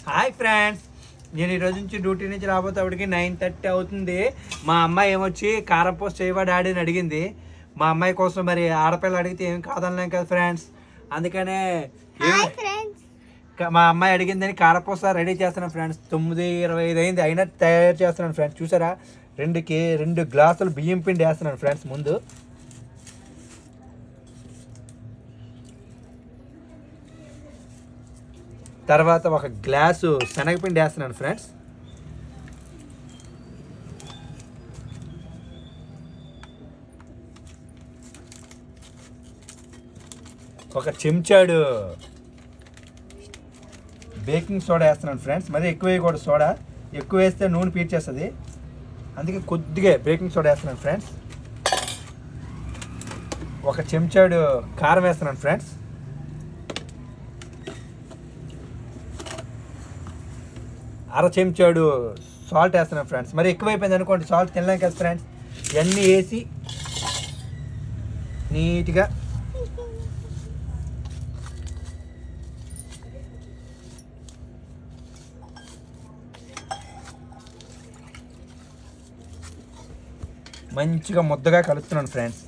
Hi friends, నేను ఈరోజు నుంచి డ్యూటీ నుంచి రాబోయేటప్పటికి 9:30 అవుతుంది. మా అమ్మాయి ఏమొచ్చి కారపూస చేయవా డాడీ అని అడిగింది. మా అమ్మాయి కోసం మరి ఆడపిల్ల అడిగితే ఏం కాదనలేం కదా ఫ్రెండ్స్. అందుకనే మా అమ్మాయి అడిగిందని కారపూస రెడీ చేస్తున్నాను ఫ్రెండ్స్. 9:25 అయింది, అయినా తయారు చేస్తున్నాను ఫ్రెండ్స్. చూసారా, 2 గ్లాసులు బియ్యం పిండి వేస్తున్నాను ఫ్రెండ్స్. ముందు తర్వాత 1 గ్లాసు శనగపిండి వేస్తున్నాను ఫ్రెండ్స్. ఒక చెంచాడు బేకింగ్ సోడా వేస్తున్నాను ఫ్రెండ్స్. మరి ఎక్కువ వేయకూడదు, సోడా ఎక్కువ వేస్తే నూనె పీల్చేస్తుంది. అందుకే కొద్దిగా బేకింగ్ సోడా వేస్తున్నాను ఫ్రెండ్స్. 1 చెంచాడు కారం వేస్తున్నాను ఫ్రెండ్స్. 1/2 చెంచాడు సాల్ట్ వేస్తున్నాను ఫ్రెండ్స్. మరి ఎక్కువైపోయింది అనుకోండి, సాల్ట్ తినలేం కదా ఫ్రెండ్స్. ఇవన్నీ వేసి నీట్గా మంచిగా ముద్దగా కలుపుతున్నాను ఫ్రెండ్స్.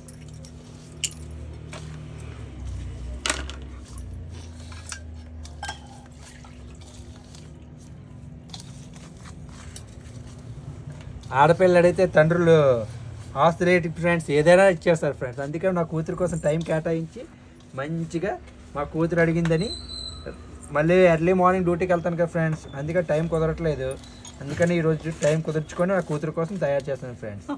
ఆడపిల్లలు అడిగితే తండ్రులు ఆస్తి రేటు ఫ్రెండ్స్ ఏదైనా ఇచ్చేస్తారు ఫ్రెండ్స్. అందుకే నా కూతురు కోసం టైం కేటాయించి మంచిగా మా కూతురు అడిగిందని మళ్ళీ ఎర్లీ మార్నింగ్ డ్యూటీకి వెళ్తాను కదా ఫ్రెండ్స్. అందుకే టైం కుదరట్లేదు. అందుకని ఈరోజు టైం కుదుర్చుకొని నా కూతురు కోసం తయారు చేస్తాను ఫ్రెండ్స్.